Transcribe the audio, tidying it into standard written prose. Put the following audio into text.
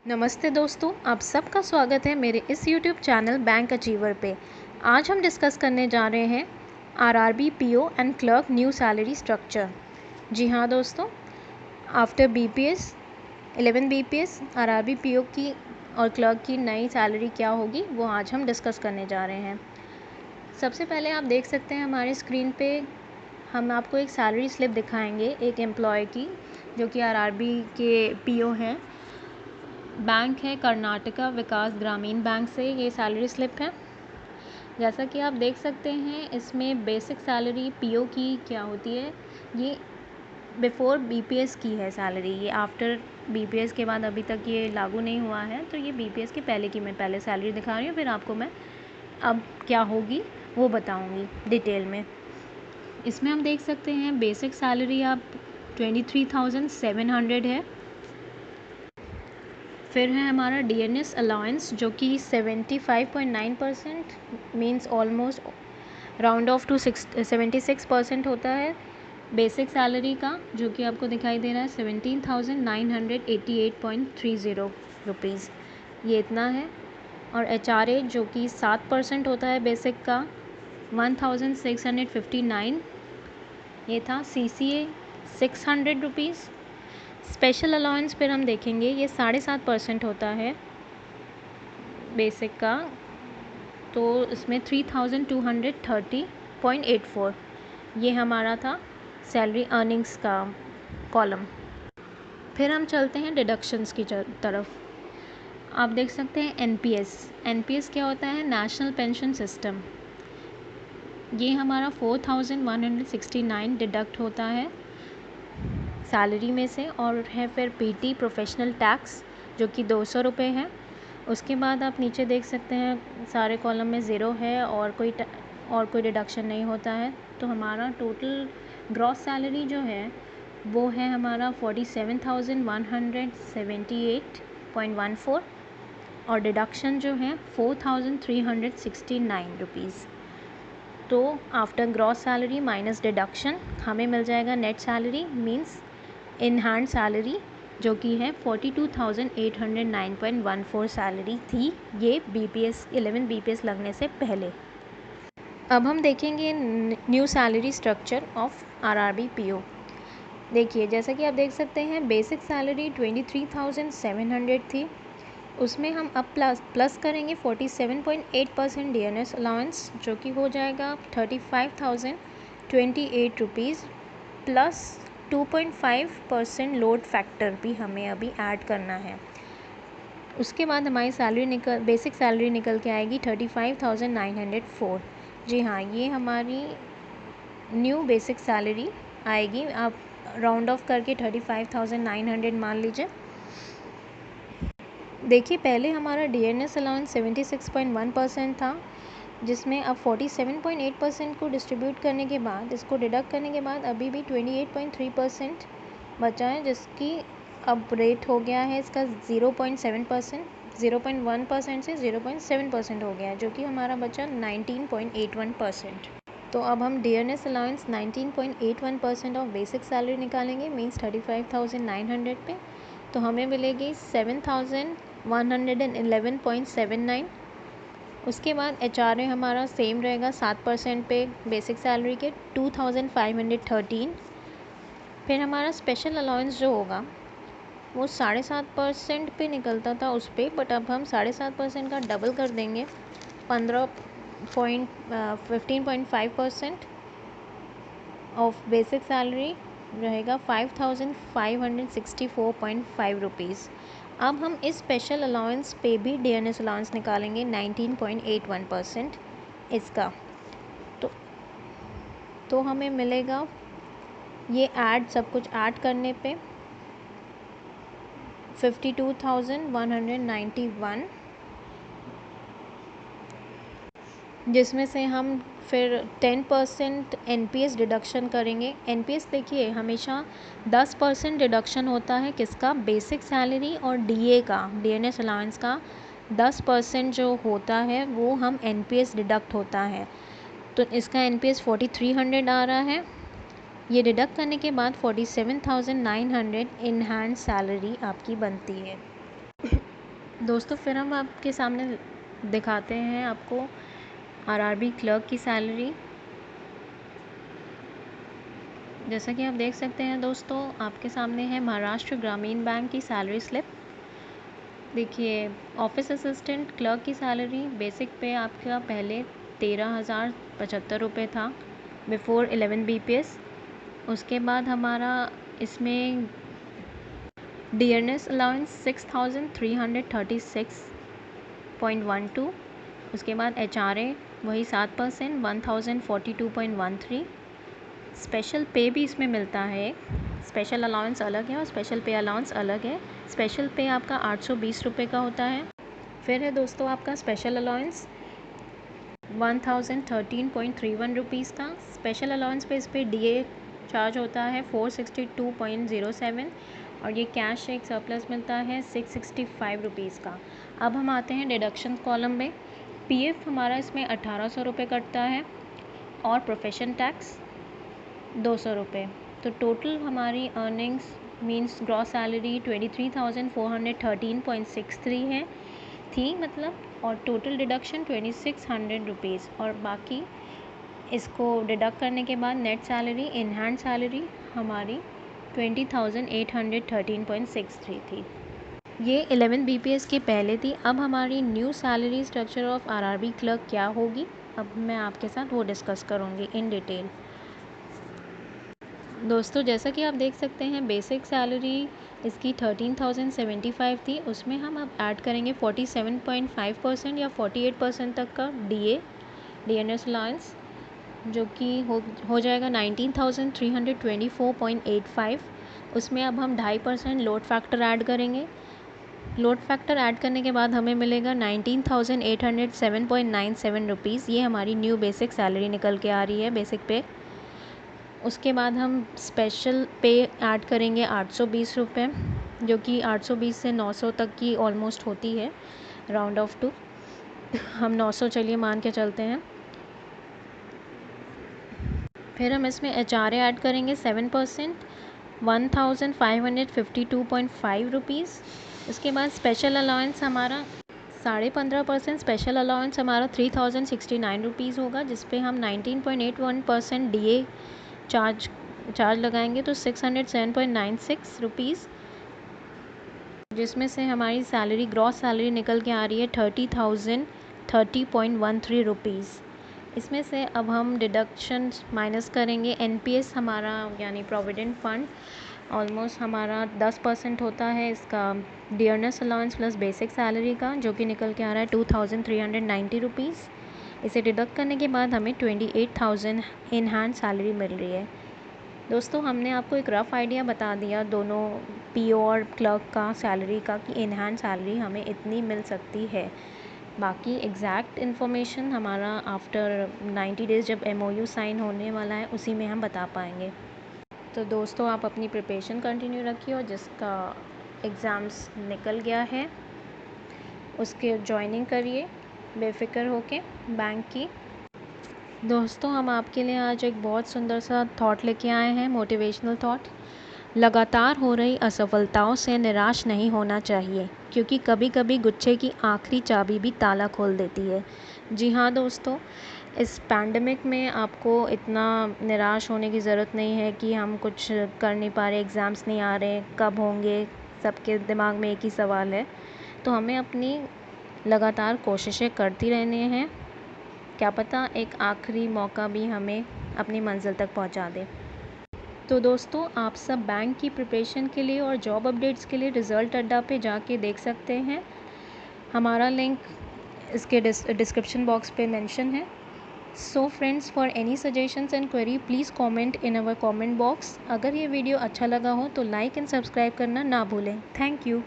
नमस्ते दोस्तों, आप सबका स्वागत है मेरे इस YouTube चैनल बैंक अचीवर पे। आज हम डिस्कस करने जा रहे हैं RRB PO and clerk new salary structure. जी हाँ दोस्तों, after BPS 11 BPS RRB PO की और क्लर्क की नई सैलरी क्या होगी वो आज हम डिस्कस करने जा रहे हैं। सबसे पहले आप देख सकते हैं हमारे स्क्रीन पे हम आपको एक सैलरी स्लिप दिखाएंगे एक एम्प्लॉय की, जो कि आरआरबी के पीओ हैं। बैंक है कर्नाटका विकास ग्रामीण बैंक से ये सैलरी स्लिप है। जैसा कि आप देख सकते हैं इसमें बेसिक सैलरी पीओ की क्या होती है, ये बिफ़ोर बीपीएस की है सैलरी। ये आफ्टर बीपीएस के बाद अभी तक ये लागू नहीं हुआ है, तो ये बीपीएस के पहले की मैं पहले सैलरी दिखा रही हूँ, फिर आपको मैं अब क्या होगी वो बताऊँगी डिटेल में। इसमें हम देख सकते हैं बेसिक सैलरी आप 23,700 है। फिर है हमारा डीएनएस अलाउंस जो कि 75.9% means almost round off to 76% होता है बेसिक सैलरी का, जो कि आपको दिखाई दे रहा है 17,988.30 रुपीज़, ये इतना है। और एचआरए जो कि 7% होता है बेसिक का 1,659, ये था। CCA 600 rupees. स्पेशल अलाउंस फिर हम देखेंगे ये 7.5% होता है बेसिक का, तो इसमें 3,230.84, ये हमारा था सैलरी अर्निंग्स का कॉलम। फिर हम चलते हैं डिडक्शंस की तरफ। आप देख सकते हैं एनपीएस क्या होता है, नेशनल पेंशन सिस्टम। ये हमारा 4,169 डिडक्ट होता है सैलरी में से। और है फिर पीटी प्रोफेशनल टैक्स जो कि 200 रुपये है। उसके बाद आप नीचे देख सकते हैं सारे कॉलम में ज़ीरो है और कोई डिडक्शन नहीं होता है। तो हमारा टोटल ग्रॉस सैलरी जो है वो है हमारा 47,178.14 और डिडक्शन जो है 4,369 रुपीज़। तो after gross salary minus deduction हमें मिल जाएगा net salary means in hand salary, जो कि है 42,809.14 सैलरी थी ये बीपीएस 11 बीपीएस लगने से पहले। अब हम देखेंगे new salary structure of RRB PO. देखिए जैसा कि आप देख सकते हैं बेसिक सैलरी 23,700 थी, उसमें हम अब प्लस करेंगे 47.8% डीएनएस अलाउंस, जो कि हो जाएगा 35,028 रुपीज़ प्लस 2.5% लोड फैक्टर भी हमें अभी ऐड करना है। उसके बाद हमारी बेसिक सैलरी निकल के आएगी 35,904। जी हाँ, ये हमारी न्यू बेसिक सैलरी आएगी। आप राउंड ऑफ करके 35,900 मान लीजिए। देखिए पहले हमारा डीएनएस अलाउंस 76.1% था, जिसमें अब 47.8% को डिस्ट्रीब्यूट करने के बाद, इसको डिडक्ट करने के बाद अभी भी 28.3% बचा है, जिसकी अब रेट हो गया है इसका 0.7%, 0.1% से 0.7% हो गया है, जो कि हमारा बचा 19.81%। तो अब हम DNS allowance 19.81% of basic salary निकालेंगे मीन्स 35,900 पे, तो हमें मिलेगी 7,111.79। उसके बाद एचआरए हमारा सेम रहेगा 7% पे बेसिक सैलरी के 2,513। फिर हमारा स्पेशल अलाउंस जो होगा वो 7.5% पे निकलता था उस पर, बट अब हम 7.5% का डबल कर देंगे 15.5% ऑफ बेसिक सैलरी रहेगा 5,564.5 रुपीज़। अब हम इस स्पेशल अलाउंस पे भी डीएनएस अलाउंस निकालेंगे 19.81% इसका, तो हमें मिलेगा ये सब कुछ ऐड करने पे 52,191, जिसमें से हम फिर 10% एनपीएस डिडक्शन करेंगे। एनपीएस देखिए हमेशा 10% डिडक्शन होता है किसका, बेसिक सैलरी और डीए का, डीएनएस अलाउंस का 10% जो होता है वो हम एनपीएस डिडक्ट होता है। तो इसका एनपीएस 4,300 आ रहा है। ये डिडक्ट करने के बाद 47,900 इन हैंड सैलरी आपकी बनती है। दोस्तों फिर हम आपके सामने दिखाते हैं आपको आरआरबी क्लर्क की सैलरी। जैसा कि आप देख सकते हैं दोस्तों, आपके सामने है महाराष्ट्र ग्रामीण बैंक की सैलरी स्लिप। देखिए, ऑफिस असिस्टेंट क्लर्क की सैलरी बेसिक पे आपका पहले 13,075 रुपये था बिफोर 11 BPS। उसके बाद हमारा इसमें डियरनेस अलाउंस 6,336.12। उसके बाद HRA वही 7% 1,042.13। स्पेशल पे भी इसमें मिलता है। स्पेशल अलाउंस अलग है और स्पेशल पे अलाउंस अलग है। स्पेशल पे आपका 820 रुपये का होता है। फिर है दोस्तों आपका स्पेशल अलाउंस 1,013.31 रुपीज़ का। स्पेशल अलाउंस पे इस पर DA चार्ज होता है 462.07 और ये कैश एक सरप्लस मिलता है 665 रुपीज़ का। अब हम आते हैं डिडक्शन कॉलम में। PF हमारा इसमें 1,800 रुपये कटता है और प्रोफेशन टैक्स 200 रुपये। तो टोटल हमारी अर्निंग्स मींस ग्रॉस सैलरी 23,413.63 है थी मतलब, और टोटल डिडक्शन 2,600 रुपीज़, और बाकी इसको डिडक्ट करने के बाद net salary in hand salary हमारी 20,813.63 थी। ये 11 BPS के पहले थी। अब हमारी new salary structure of RRB clerk क्या होगी, अब मैं आपके साथ वो डिस्कस करूँगी इन डिटेल। दोस्तों जैसा कि आप देख सकते हैं, बेसिक सैलरी इसकी 13,075 थी। उसमें हम अब ऐड करेंगे 47.5% या 48% तक का DNS अलाउंस, जो कि हो जाएगा 19,324.85। उसमें अब हम 2.5% लोड फैक्टर ऐड करेंगे। लोड फैक्टर ऐड करने के बाद हमें मिलेगा 19,807.97 रुपीज़। ये हमारी न्यू बेसिक सैलरी निकल के आ रही है, बेसिक पे। उसके बाद हम स्पेशल पे ऐड करेंगे 820 रुपये, जो कि 820 से 900 तक की ऑलमोस्ट होती है, राउंड ऑफ टू। हम 900 चलिए मान के चलते हैं। फिर हम इसमें HRA ऐड करेंगे 7%, 1,552.5 रुपीज़। उसके बाद स्पेशल अलाउंस हमारा 15.5%, स्पेशल अलाउंस हमारा 3,069 रुपीज़ होगा, जिस पे हम 19.81% DA चार्ज लगाएंगे, तो 607.96 रुपीज़, जिसमें से हमारी सैलरी ग्रॉस सैलरी निकल के आ रही है 30,030.13 रुपीज़। इसमें से अब हम डिडक्शन माइनस करेंगे। NPS हमारा यानी प्रोविडेंट फ़ंड ऑलमोस्ट हमारा 10% होता है इसका dearness allowance plus basic salary का, जो कि निकल के आ रहा है 2,390 रुपीज़। इसे डिडक्ट करने के बाद हमें 28,000 इन हैंड सैलरी मिल रही है। दोस्तों हमने आपको एक रफ़ आइडिया बता दिया दोनों PO और क्लर्क का सैलरी का, कि इन हैंड सैलरी हमें इतनी मिल सकती है। बाकी एग्जैक्ट इन्फॉर्मेशन हमारा आफ्टर 90 डेज़ जब MOU साइन होने वाला है, उसी में हम बता पाएंगे। तो दोस्तों आप अपनी प्रिपरेशन कंटिन्यू रखिए, और जिसका एग्ज़ाम्स निकल गया है उसके ज्वाइनिंग करिए बेफिक्र होके बैंक की। दोस्तों हम आपके लिए आज एक बहुत सुंदर सा थॉट लेके आए हैं, मोटिवेशनल थॉट। लगातार हो रही असफलताओं से निराश नहीं होना चाहिए, क्योंकि कभी कभी गुच्छे की आखिरी चाबी भी ताला खोल देती है। जी हाँ दोस्तों, इस पैंडमिक में आपको इतना निराश होने की ज़रूरत नहीं है कि हम कुछ कर नहीं पा रहे, एग्ज़ाम्स नहीं आ रहे, कब होंगे, सबके दिमाग में एक ही सवाल है। तो हमें अपनी लगातार कोशिशें करती रहनी हैं, क्या पता एक आखिरी मौका भी हमें अपनी मंजिल तक पहुंचा दे। तो दोस्तों आप सब बैंक की प्रिपरेशन के लिए और जॉब अपडेट्स के लिए रिज़ल्ट अड्डा पे जाके देख सकते हैं। हमारा लिंक इसके डिस्क्रिप्शन बॉक्स पे मेंशन है। So friends, for any suggestions and query please comment in our comment box. अगर ये वीडियो अच्छा लगा हो तो लाइक एंड सब्सक्राइब करना ना भूलें। Thank you.